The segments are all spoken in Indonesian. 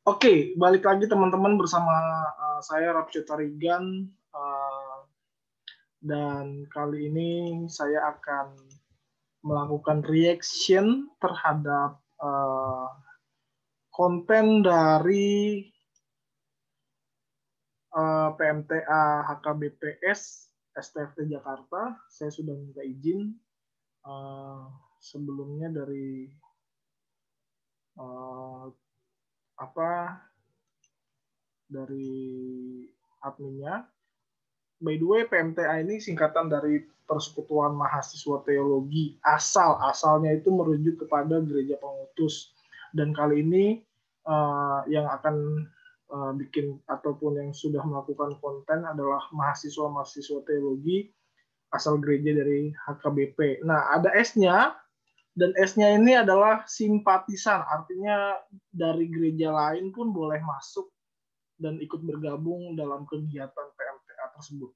Oke, balik lagi teman-teman bersama saya Rapcio Tarigan, dan kali ini saya akan melakukan reaction terhadap konten dari PMTA HKBPS STFT Jakarta. Saya sudah minta izin sebelumnya dari adminnya. By the way, PMTA ini singkatan dari Persekutuan Mahasiswa Teologi. Asalnya itu merujuk kepada Gereja Pengutus. Dan kali ini yang akan bikin ataupun yang sudah melakukan konten adalah mahasiswa-mahasiswa teologi asal gereja dari HKBP. Nah, ada S-nya, dan S-nya ini adalah simpatisan, artinya dari gereja lain pun boleh masuk dan ikut bergabung dalam kegiatan PMTA tersebut.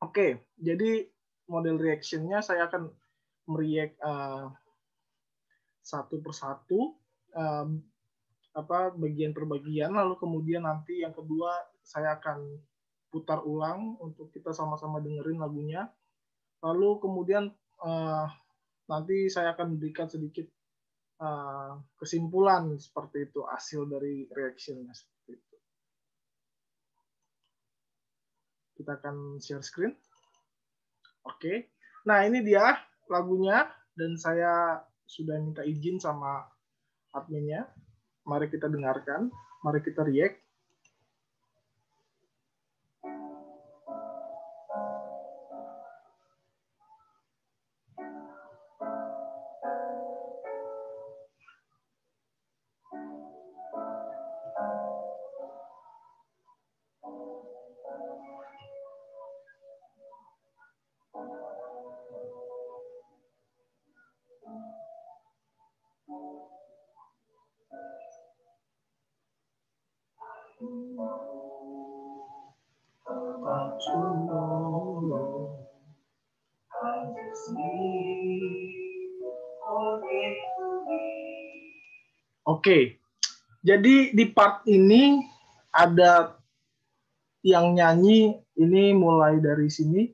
Oke, jadi model reaction-nya saya akan mereact satu persatu, bagian per bagian, lalu kemudian nanti yang kedua saya akan putar ulang untuk kita sama-sama dengerin lagunya, lalu kemudian nanti saya akan berikan sedikit kesimpulan seperti itu, hasil dari reaction-nya seperti itu. Kita akan share screen. Oke, nah ini dia lagunya dan saya sudah minta izin sama adminnya. Mari kita dengarkan, mari kita react. Oke, jadi di part ini ada yang nyanyi, ini mulai dari sini.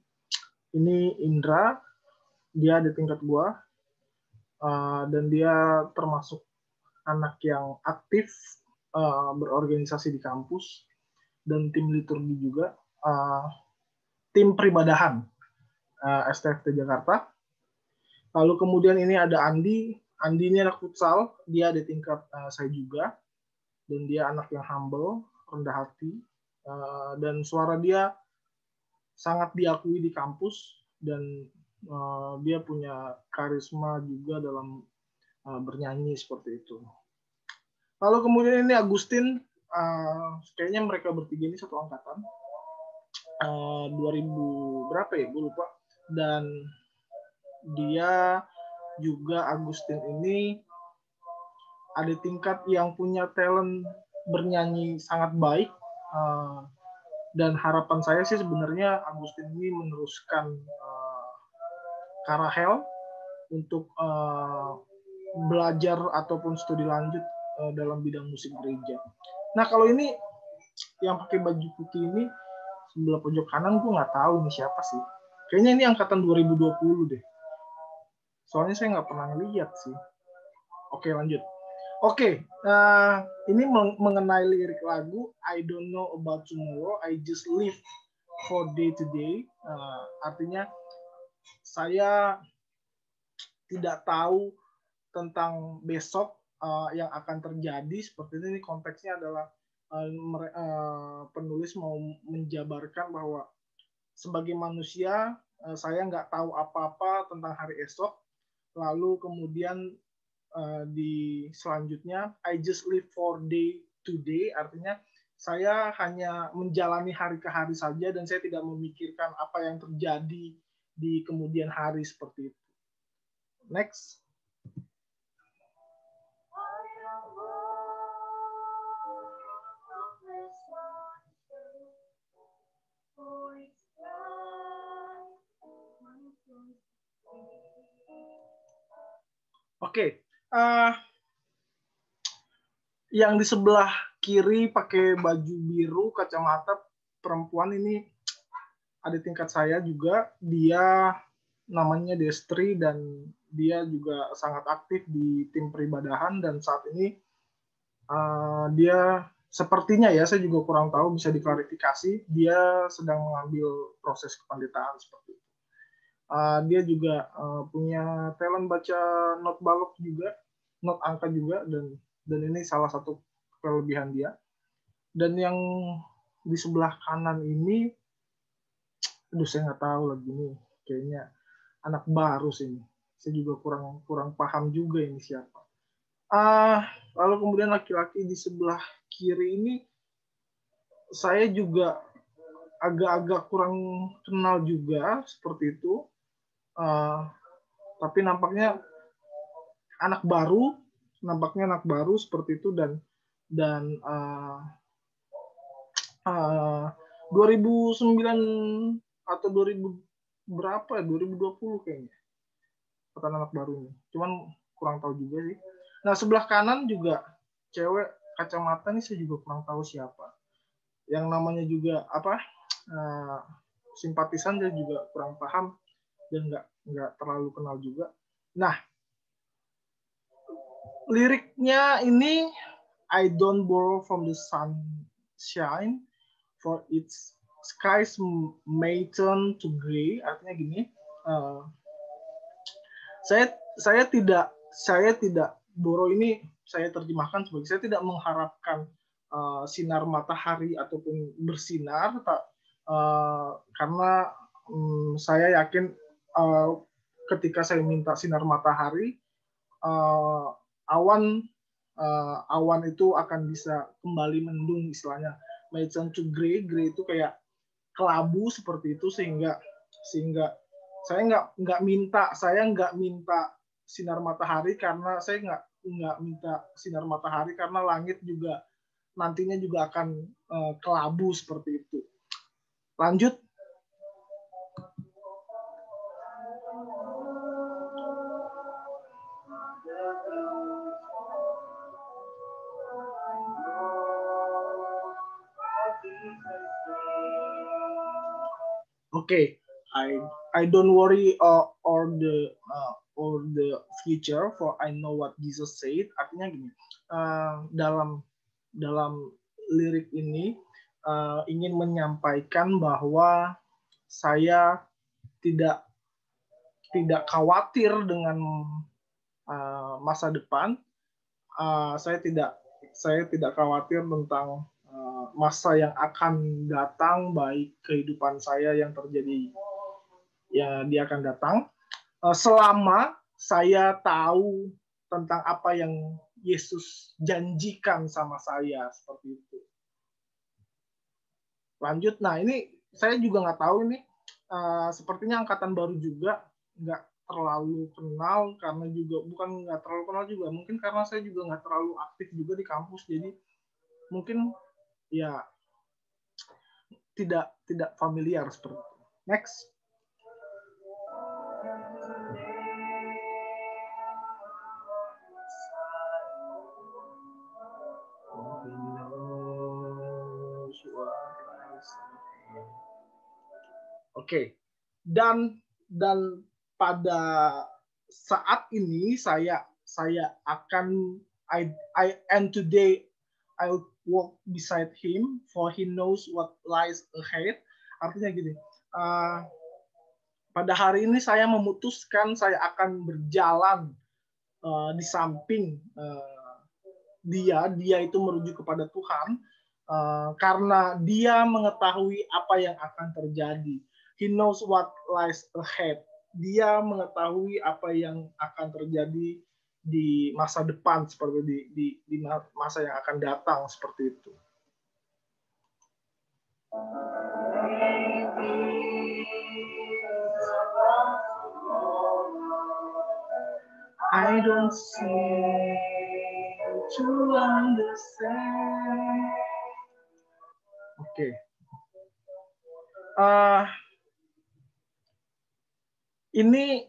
Ini Indra, dia di tingkat gua, dan dia termasuk anak yang aktif berorganisasi di kampus dan tim liturgi juga, tim peribadahan STFT Jakarta. Lalu kemudian ini ada Andi ini anak futsal, dia di tingkat saya juga, dan dia anak yang humble, rendah hati, dan suara dia sangat diakui di kampus, dan dia punya karisma juga dalam bernyanyi seperti itu. Lalu kemudian ini Agustin, kayaknya mereka bertiga ini satu angkatan, 2000 berapa ya, gue lupa. Dan dia juga, Agustin ini ada tingkat yang punya talent bernyanyi sangat baik, dan harapan saya sih sebenarnya Agustin ini meneruskan Karahel untuk belajar ataupun studi lanjut dalam bidang musik gereja. Nah, kalau ini yang pakai baju putih ini sebelah pojok kanan, gue nggak tahu ini siapa sih. Kayaknya ini angkatan 2020 deh. Soalnya saya nggak pernah lihat sih. Oke, lanjut. Oke, ini mengenai lirik lagu I don't know about tomorrow, I just live for day to day. Artinya saya tidak tahu tentang besok yang akan terjadi. Seperti ini konteksnya adalah penulis mau menjabarkan bahwa sebagai manusia saya nggak tahu apa-apa tentang hari esok. Lalu kemudian di selanjutnya I just live for day to day, artinya saya hanya menjalani hari ke hari saja dan saya tidak memikirkan apa yang terjadi di kemudian hari seperti itu. Next. Oke, Yang di sebelah kiri pakai baju biru, kacamata, perempuan ini adik tingkat saya juga. Dia namanya Destri dan dia juga sangat aktif di tim peribadahan, dan saat ini dia sepertinya, ya saya juga kurang tahu, bisa diklarifikasi, dia sedang mengambil proses kepanditaan seperti itu. Dia juga punya talent baca not balok juga, not angka juga, dan ini salah satu kelebihan dia. Dan yang di sebelah kanan ini, aduh saya nggak tahu lagi nih, kayaknya anak baru sih ini. Saya juga kurang paham juga ini siapa. Lalu kemudian laki-laki di sebelah kiri ini, saya juga agak-agak kurang kenal juga seperti itu. Tapi nampaknya anak baru seperti itu, dan 2009 atau 2000 berapa 2020 kayaknya kata anak baru ini, cuman kurang tahu juga sih. Nah sebelah kanan juga cewek kacamata nih, saya juga kurang tahu siapa, yang namanya juga apa, simpatisan, dia juga kurang paham dan nggak terlalu kenal juga. Nah liriknya ini, I don't borrow from the sunshine, for its skies may turn to gray. Artinya gini, saya tidak borrow ini, saya terjemahkan sebagai saya tidak mengharapkan sinar matahari ataupun bersinar, karena saya yakin ketika saya minta sinar matahari, awan itu akan bisa kembali mendung, istilahnya may turn to gray. Gray itu kayak kelabu seperti itu, sehingga saya nggak minta sinar matahari, karena saya nggak minta sinar matahari karena langit juga nantinya juga akan kelabu seperti itu. Lanjut. Okay, I don't worry or the future, for I know what Jesus said. Artinya gini, dalam lirik ini ingin menyampaikan bahwa saya tidak khawatir dengan masa depan. Saya tidak khawatir tentang masa yang akan datang, baik kehidupan saya yang terjadi, ya dia akan datang, selama saya tahu tentang apa yang Yesus janjikan sama saya, seperti itu. Lanjut. Nah ini saya juga nggak tahu ini, sepertinya angkatan baru juga, nggak terlalu kenal, karena juga bukan nggak terlalu kenal juga, mungkin karena saya juga nggak terlalu aktif juga di kampus, jadi mungkin ya tidak familiar seperti itu. Next. Oke. Dan pada saat ini saya akan and today I'll walk beside him, for he knows what lies ahead. Artinya gini, pada hari ini saya memutuskan saya akan berjalan di samping dia itu merujuk kepada Tuhan, karena dia mengetahui apa yang akan terjadi. He knows what lies ahead. Dia mengetahui apa yang akan terjadi di masa depan, seperti di masa yang akan datang, seperti itu. I don't seem to understand. Oke. Ini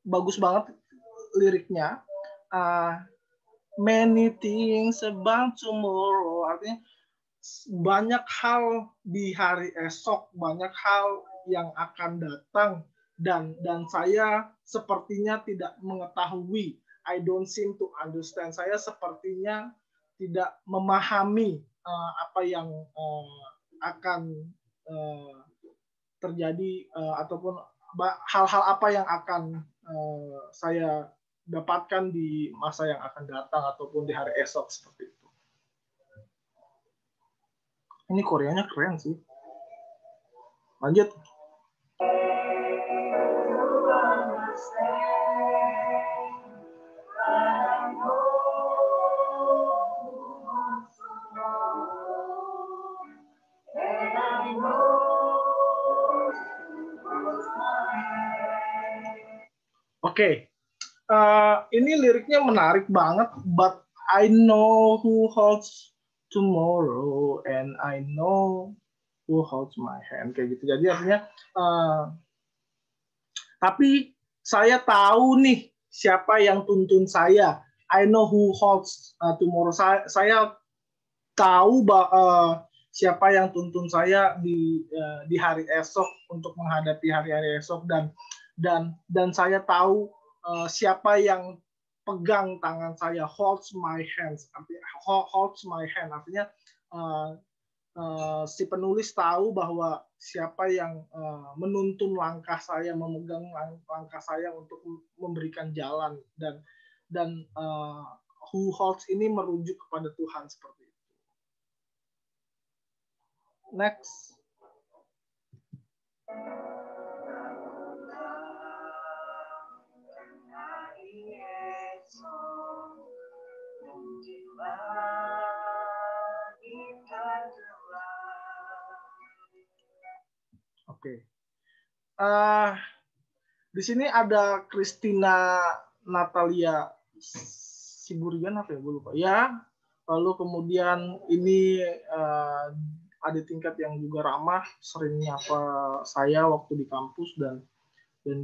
bagus banget liriknya. many things about tomorrow. Artinya banyak hal di hari esok, banyak hal yang akan datang, dan saya sepertinya tidak mengetahui. I don't seem to understand. Saya sepertinya tidak memahami apa yang akan terjadi, ataupun hal-hal apa yang akan saya dapatkan di masa yang akan datang ataupun di hari esok, seperti itu. Ini Koreanya keren sih. Lanjut. Oke. Ini liriknya menarik banget, but I know who holds tomorrow and I know who holds my hand, kayak gitu. Jadi artinya tapi saya tahu nih siapa yang tuntun saya. I know who holds tomorrow. Saya tahu siapa yang tuntun saya di hari esok untuk menghadapi hari-hari esok, dan saya tahu siapa yang pegang tangan saya, holds my hands, artinya holds my hand, artinya si penulis tahu bahwa siapa yang menuntun langkah saya, memegang langkah saya untuk memberikan jalan, dan who holds ini merujuk kepada Tuhan, seperti itu. Next. Oke. Di sini ada Christina Natalia Siburian, apa ya, gue lupa. Ya, lalu kemudian ini adik tingkat yang juga ramah, sering nyapa saya waktu di kampus, dan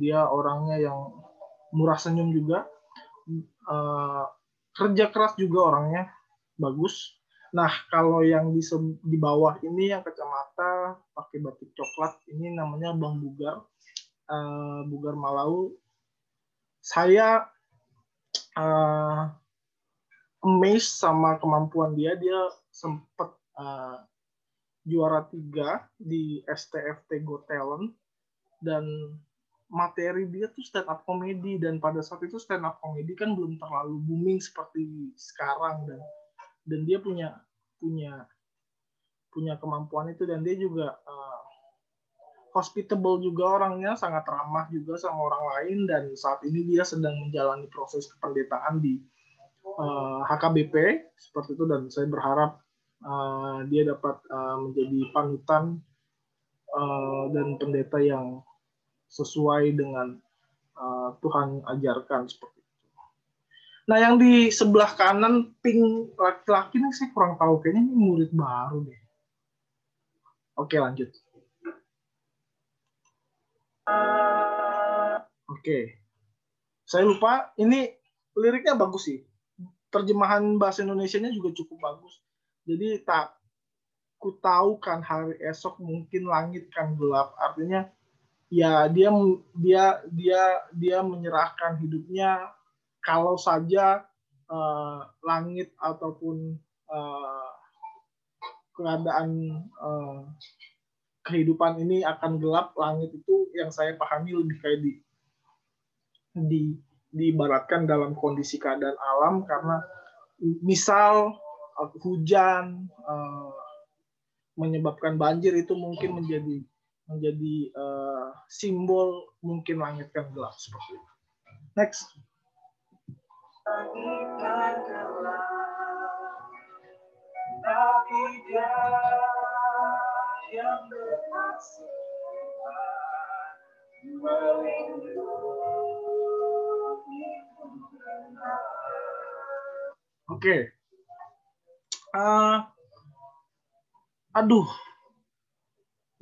dia orangnya yang murah senyum juga, kerja keras juga orangnya, bagus. Nah, kalau yang di bawah ini yang kacamata pakai batik coklat, ini namanya Bang Bugar, Bugar Malau. Saya amazed sama kemampuan dia. Dia sempat juara 3 di STFT Got Talent, dan materi dia tuh stand up comedy, dan pada saat itu stand up comedy kan belum terlalu booming seperti sekarang, dan dia punya kemampuan itu, dan dia juga hospitable juga orangnya, sangat ramah juga sama orang lain, dan saat ini dia sedang menjalani proses kependetaan di HKBP seperti itu, dan saya berharap dia dapat menjadi panutan dan pendeta yang sesuai dengan Tuhan ajarkan, seperti itu. Nah, yang di sebelah kanan pink laki-laki ini saya kurang tahu, kayaknya ini murid baru deh. Oke, lanjut. Oke. Saya lupa, ini liriknya bagus sih. Terjemahan bahasa Indonesianya juga cukup bagus. Jadi tak ku tahu kan hari esok mungkin langit kan gelap. Artinya ya dia menyerahkan hidupnya kalau saja langit ataupun keadaan kehidupan ini akan gelap. Langit itu yang saya pahami lebih kayak diibaratkan dalam kondisi keadaan alam, karena misal hujan menyebabkan banjir, itu mungkin menjadi simbol mungkin langit kan gelap, seperti itu. Next. Oke. Aduh,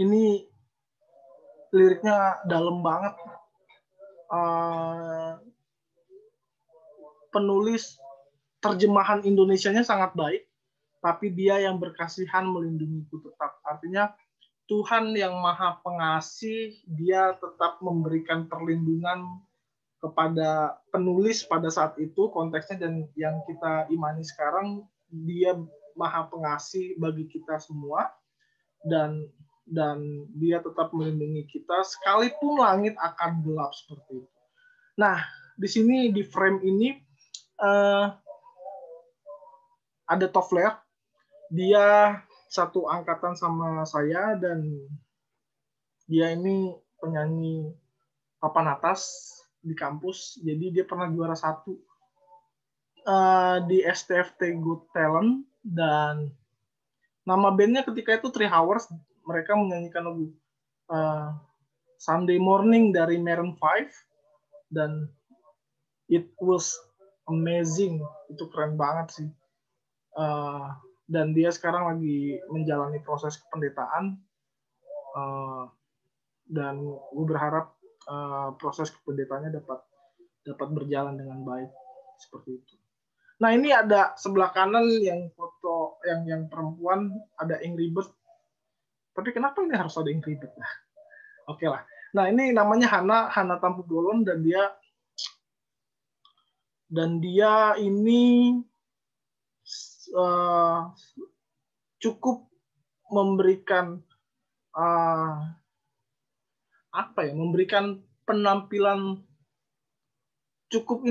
ini liriknya dalam banget. Penulis terjemahan Indonesianya sangat baik, tapi Dia yang berkasihan melindungiku tetap. Artinya Tuhan yang Maha Pengasih, Dia tetap memberikan perlindungan kepada penulis pada saat itu konteksnya, dan yang kita imani sekarang Dia Maha Pengasih bagi kita semua, dan Dia tetap melindungi kita sekalipun langit akan gelap seperti itu. Nah, di sini di frame ini ada Toffler, dia satu angkatan sama saya, dan dia ini penyanyi papan atas di kampus, jadi dia pernah juara 1 di STFT Good Talent, dan nama bandnya ketika itu Three Hours. Mereka menyanyikan lagu Sunday Morning dari Maroon 5, dan it was amazing, itu keren banget sih. Dan dia sekarang lagi menjalani proses kependetaan, dan gue berharap proses kependetaannya dapat berjalan dengan baik seperti itu. Nah, ini ada sebelah kanan yang foto yang perempuan, ada Angry Bird. Tapi kenapa ini harus ada Angry Bird? Oke lah. Nah, ini namanya Hana Tampugolon, dan dia ini cukup memberikan memberikan penampilan cukup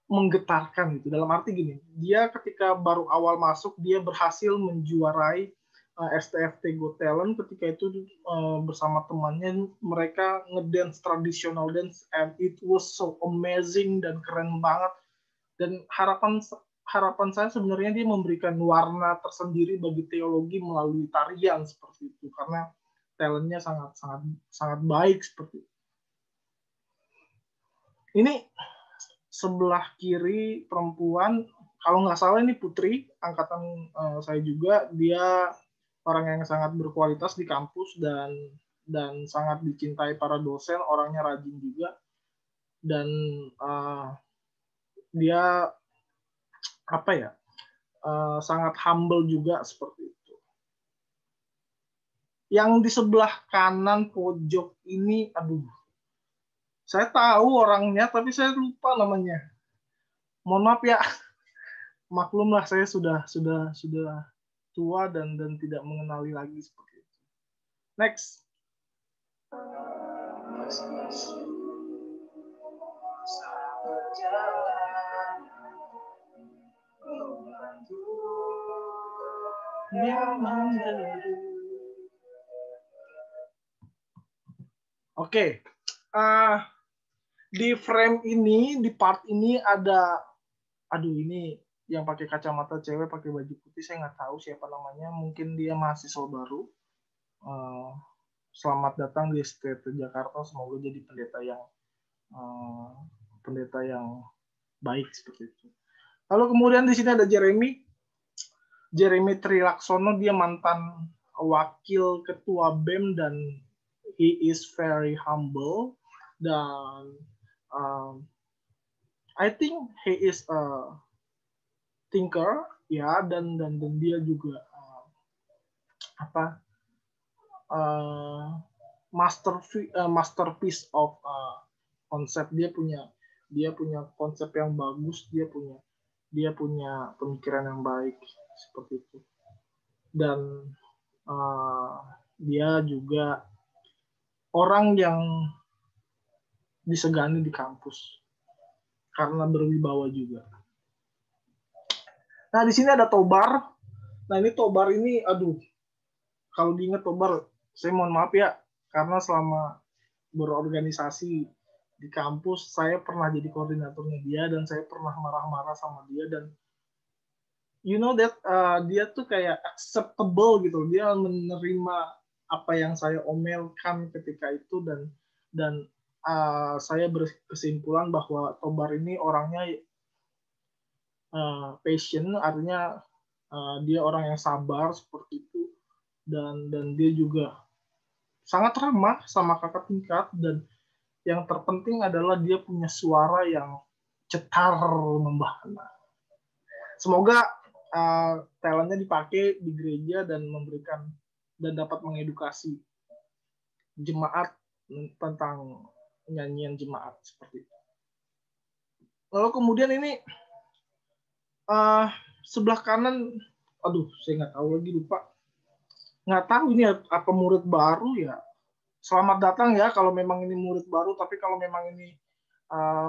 menggetarkan gitu. Dalam arti gini, dia ketika baru awal masuk dia berhasil menjuarai STFT Got Talent. Ketika itu bersama temannya mereka ngedance traditional dance, and it was so amazing dan keren banget. Dan harapan saya sebenarnya dia memberikan warna tersendiri bagi teologi melalui tarian seperti itu, karena talentnya sangat baik seperti itu. Ini sebelah kiri perempuan, kalau nggak salah ini Putri, angkatan saya juga. Dia orang yang sangat berkualitas di kampus dan sangat dicintai para dosen, orangnya rajin juga, dan dia sangat humble juga seperti itu. Yang di sebelah kanan pojok ini, saya tahu orangnya tapi saya lupa namanya. Mohon maaf ya, maklumlah saya sudah tua dan tidak mengenali lagi seperti itu. Next. Oke. Di frame ini, di part ini ada, ini yang pakai kacamata cewek pakai baju putih, saya nggak tahu siapa namanya, mungkin dia mahasiswa baru. Selamat datang di STT Jakarta, semoga jadi pendeta yang baik seperti itu. Lalu kemudian di sini ada Jeremy Trilaksono, dia mantan wakil ketua BEM dan he is very humble, dan I think he is a thinker ya, dan dia juga masterpiece of konsep. Dia punya konsep yang bagus, dia punya pemikiran yang baik seperti itu, dan dia juga orang yang disegani di kampus karena berwibawa juga. Nah, di sini ada Tobar. Nah, ini Tobar ini, kalau diingat Tobar, saya mohon maaf ya, karena selama berorganisasi di kampus, saya pernah jadi koordinatornya dia, dan saya pernah marah-marah sama dia, dan you know that dia tuh kayak acceptable gitu. Dia menerima apa yang saya omelkan ketika itu, dan saya berkesimpulan bahwa Tobar ini orangnya patient, artinya dia orang yang sabar seperti itu, dan dia juga sangat ramah sama kakak tingkat, dan yang terpenting adalah dia punya suara yang cetar membahana. Semoga talentnya dipakai di gereja dan memberikan dan dapat mengedukasi jemaat tentang nyanyian jemaat seperti itu. Lalu kemudian ini sebelah kanan, aduh saya nggak tahu lagi, lupa. Nggak tahu ini apa murid baru ya. Selamat datang ya kalau memang ini murid baru, tapi kalau memang ini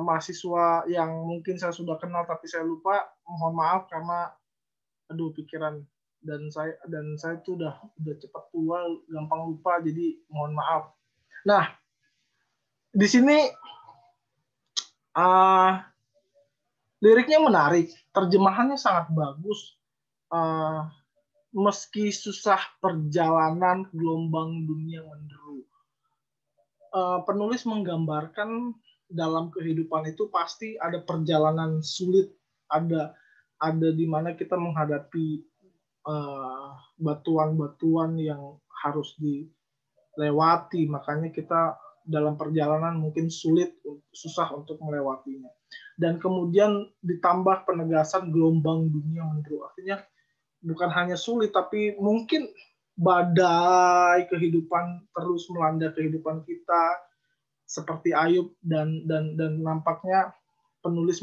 mahasiswa yang mungkin saya sudah kenal tapi saya lupa, mohon maaf karena aduh pikiran dan saya tuh udah cepat tua, gampang lupa, jadi mohon maaf. Nah, di sini liriknya menarik, terjemahannya sangat bagus. Meski susah perjalanan, gelombang dunia menderu. Penulis menggambarkan dalam kehidupan itu pasti ada perjalanan sulit, ada di mana kita menghadapi batuan-batuan yang harus dilewati, makanya kita dalam perjalanan mungkin sulit, susah untuk melewatinya. Dan kemudian ditambah penegasan gelombang dunia menderu, artinya bukan hanya sulit, tapi mungkin badai kehidupan terus melanda kehidupan kita, seperti Ayub, dan nampaknya penulis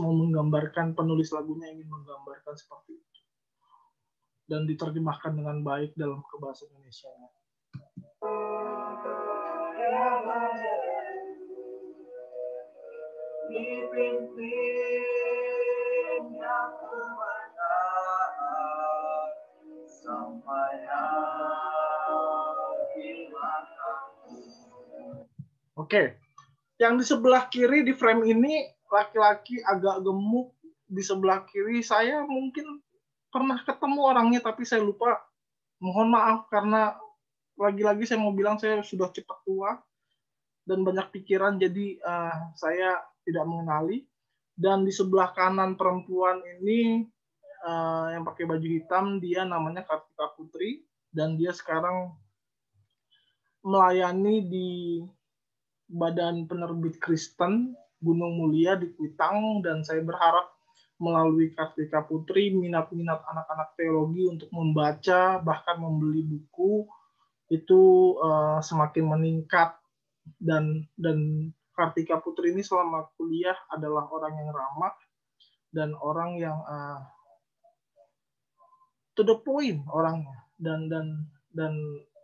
lagunya ingin menggambarkan seperti itu. Dan diterjemahkan dengan baik dalam ke bahasa Indonesia. Oke. Yang di sebelah kiri di frame ini laki-laki agak gemuk, di sebelah kiri saya mungkin pernah ketemu orangnya tapi saya lupa. Mohon maaf karena lagi-lagi saya mau bilang saya sudah cepat tua dan banyak pikiran, jadi saya tidak mengenali. Dan di sebelah kanan perempuan ini yang pakai baju hitam, dia namanya Kartika Putri dan dia sekarang melayani di Badan Penerbit Kristen Gunung Mulia di Kuitang, dan saya berharap melalui Kartika Putri minat-minat anak-anak teologi untuk membaca bahkan membeli buku itu semakin meningkat, dan Kartika Putri ini selama kuliah adalah orang yang ramah dan orang yang to the point orangnya, dan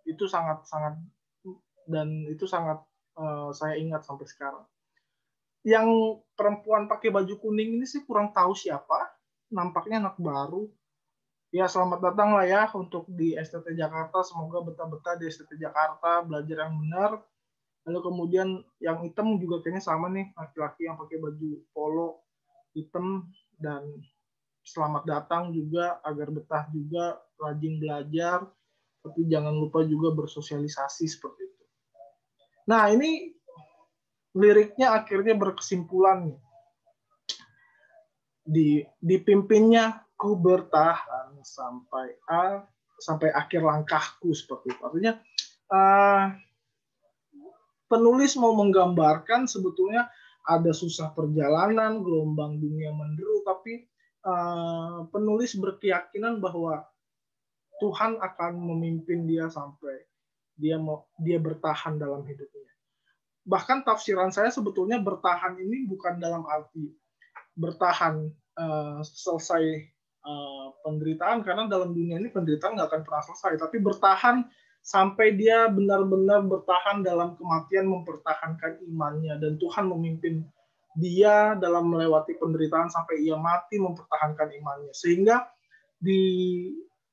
itu sangat saya ingat sampai sekarang. Yang perempuan pakai baju kuning ini sih kurang tahu siapa, nampaknya anak baru. Ya selamat datang lah ya untuk di STT Jakarta, semoga betah-betah di STT Jakarta, belajar yang benar. Lalu kemudian yang hitam juga kayaknya sama nih, laki-laki yang pakai baju polo hitam, dan selamat datang juga, agar betah juga, rajin belajar, tapi jangan lupa juga bersosialisasi seperti itu. Nah, ini liriknya akhirnya berkesimpulan nih. Dipimpinnya ku bertahan sampai akhir langkahku, seperti itu. Artinya penulis mau menggambarkan sebetulnya ada susah perjalanan, gelombang dunia menderu, tapi penulis berkeyakinan bahwa Tuhan akan memimpin dia sampai dia bertahan dalam hidupnya. Bahkan tafsiran saya sebetulnya bertahan ini bukan dalam arti bertahan selesai penderitaan, karena dalam dunia ini penderitaan nggak akan pernah selesai, tapi bertahan sampai dia benar-benar bertahan dalam kematian, mempertahankan imannya, dan Tuhan memimpin dia dalam melewati penderitaan sampai ia mati mempertahankan imannya, sehingga di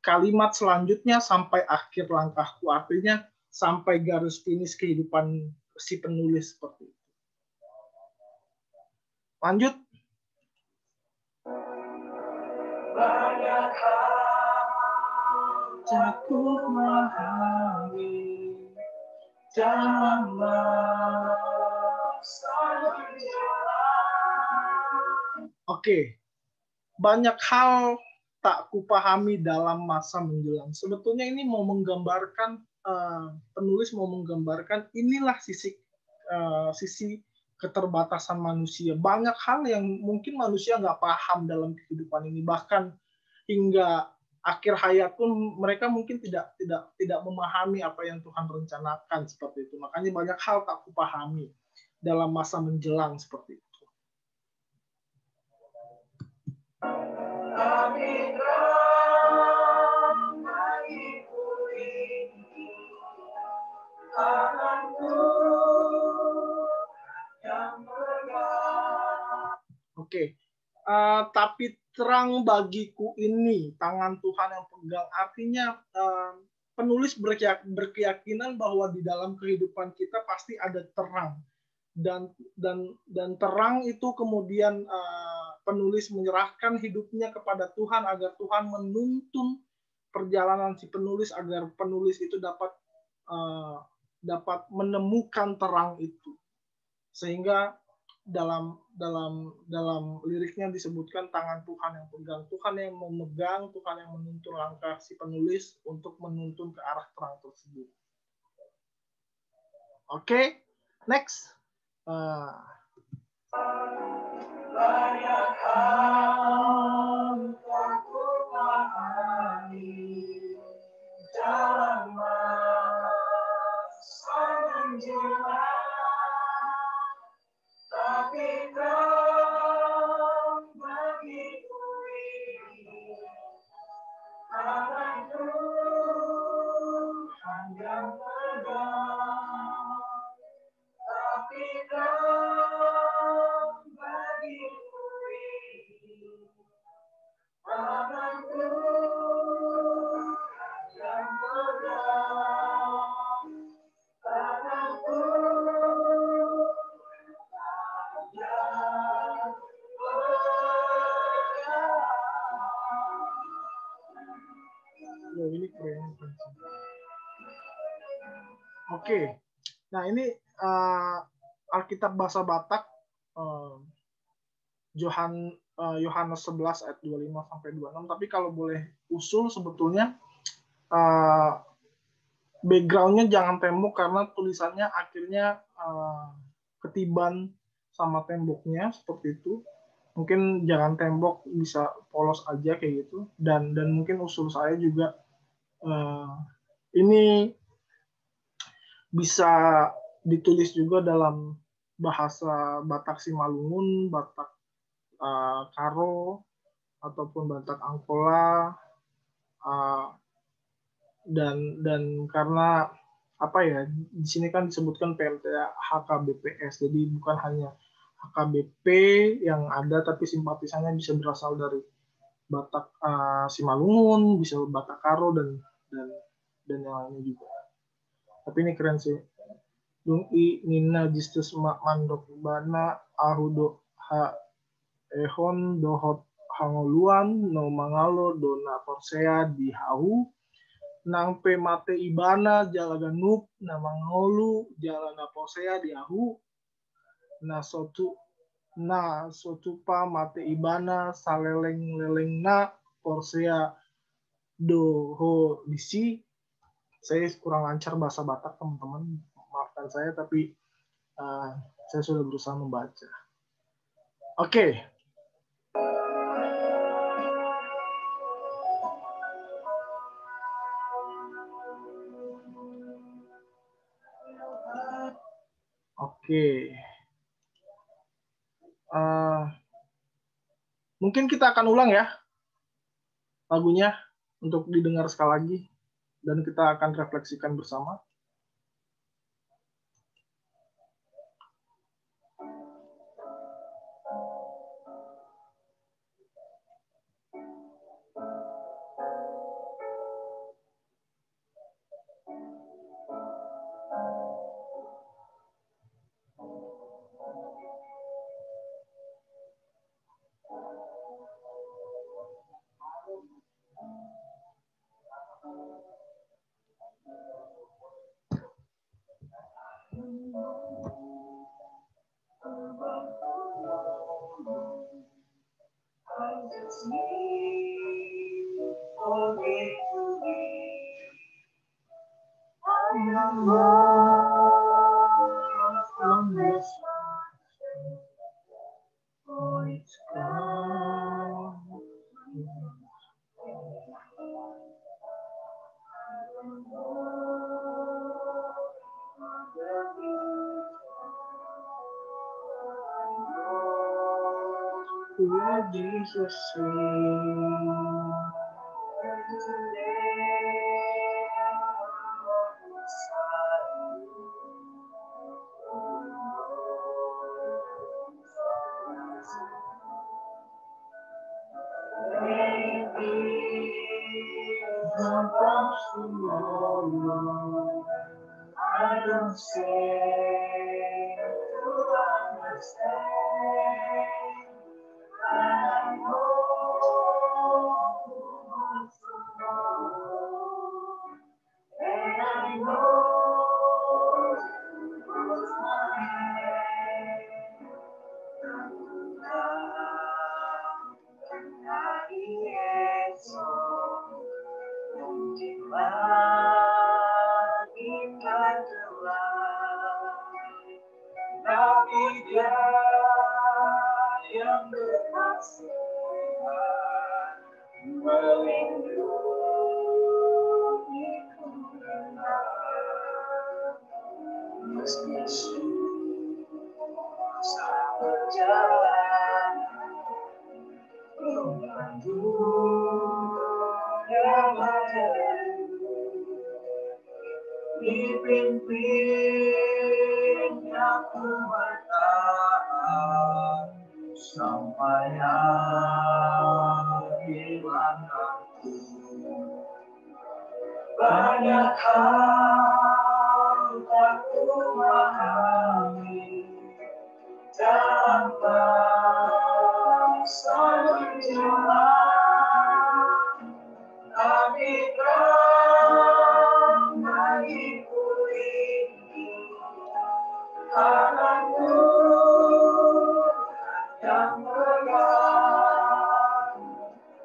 kalimat selanjutnya sampai akhir langkahku, artinya sampai garis finish kehidupan si penulis seperti itu. Lanjut. Banyak cukup memahami jalan. Oke, banyak hal tak kupahami dalam masa menjelang. Sebetulnya ini mau menggambarkan, penulis mau menggambarkan inilah sisi keterbatasan manusia. Banyak hal yang mungkin manusia nggak paham dalam kehidupan ini. Bahkan hingga akhir hayat pun mereka mungkin tidak memahami apa yang Tuhan rencanakan seperti itu. Makanya banyak hal tak kupahami dalam masa menjelang seperti itu. Oke. Tapi terang bagiku ini tangan Tuhan yang pegang, artinya penulis berkeyakinan bahwa di dalam kehidupan kita pasti ada terang, dan terang itu kemudian penulis menyerahkan hidupnya kepada Tuhan agar Tuhan menuntun perjalanan si penulis agar penulis itu dapat menemukan terang itu, sehingga dalam liriknya disebutkan tangan Tuhan yang pegang, Tuhan yang memegang, Tuhan yang menuntun langkah si penulis untuk menuntun ke arah terang tersebut. Oke, next. Banyak hal aku pahami, jalan masa menjelang. Tapi terang bagiku ini tangan Tuhan yang pegang. Tapi terang bagiku ini tangan Tuhan yang pegang. Tangan Tuhan. Oh, ini keren. Oke, nah ini Alkitab bahasa Batak Yohanes 11 ayat 25 sampai 26. Tapi kalau boleh usul sebetulnya backgroundnya jangan tembok karena tulisannya akhirnya ketiban sama temboknya seperti itu. Mungkin jangan tembok, bisa polos aja kayak gitu. Dan mungkin usul saya juga ini bisa ditulis juga dalam bahasa Batak Simalungun, Batak Karo, ataupun Batak Angkola, dan karena apa ya, di sini kan disebutkan PMTA HKBPS, jadi bukan hanya HKBP yang ada, tapi simpatisannya bisa berasal dari Batak Simalungun, bisa Batak Karo dan yang lainnya juga. Tapi ini keren sih. Dung i nina jistus mak mandok bana ahudo ha ehon dohot hangoluan no mangalo dona porsea di hau nang pe mate ibana jalaga nup na mangolu jalana porsea di ahu na sotu pa mate ibana saleleng leleng na porsea doho disi. Saya kurang lancar bahasa Batak, teman-teman, maafkan saya, tapi saya sudah berusaha membaca. Oke. Mungkin kita akan ulang ya lagunya untuk didengar sekali lagi, dan kita akan refleksikan bersama. Hallelujah, Jesus. I don't say to understand. I know what's wrong, and I know what's right. Nabi dia yang berkasihan melindungiku dengan meski susah berjalan membantu yang dipimpin aku bertahan sampai akhir langkahku. Banyak hal tak kumahami dalam bangsa menjelang, tapi terang bagiku ini tanganku yang pegang.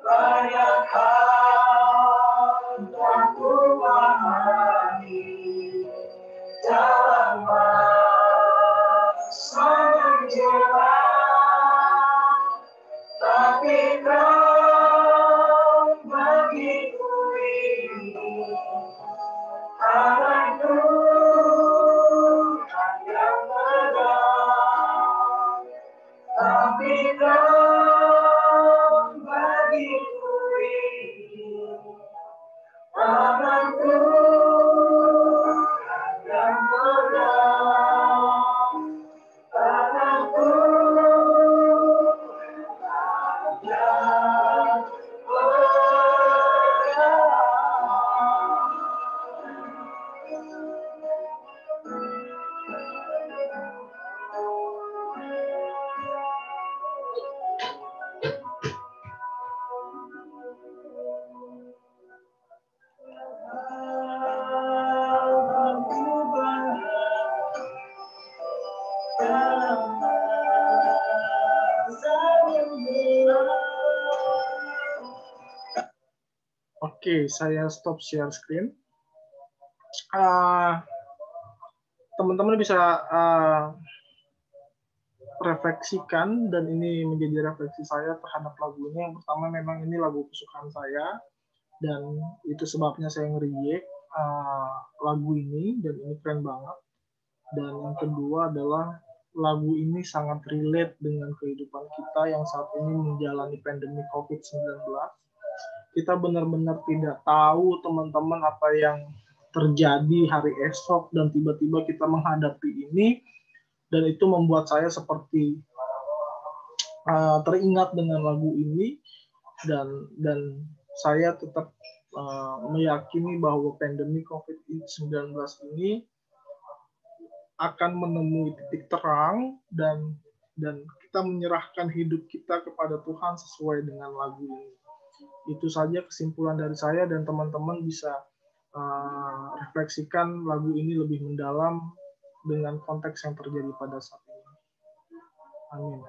Banyak hal tak kumahami dalam masa menjelang, tapi kau bagiku ini tanganku yang pegang. Tapi kau bagiku ini tanganku yang pegang. Tanganku yang Oke, saya stop share screen. Teman-teman bisa refleksikan, dan ini menjadi refleksi saya terhadap lagu ini. Yang pertama, memang ini lagu kesukaan saya, dan itu sebabnya saya nge-react lagu ini, dan ini keren banget. Dan yang kedua adalah lagu ini sangat relate dengan kehidupan kita yang saat ini menjalani pandemi COVID-19. Kita benar-benar tidak tahu, teman-teman, apa yang terjadi hari esok, dan tiba-tiba kita menghadapi ini, dan itu membuat saya seperti teringat dengan lagu ini, dan saya tetap meyakini bahwa pandemi COVID-19 ini akan menemui titik terang, dan kita menyerahkan hidup kita kepada Tuhan sesuai dengan lagu ini. Itu saja kesimpulan dari saya, dan teman-teman bisa refleksikan lagu ini lebih mendalam dengan konteks yang terjadi pada saat ini. Amin.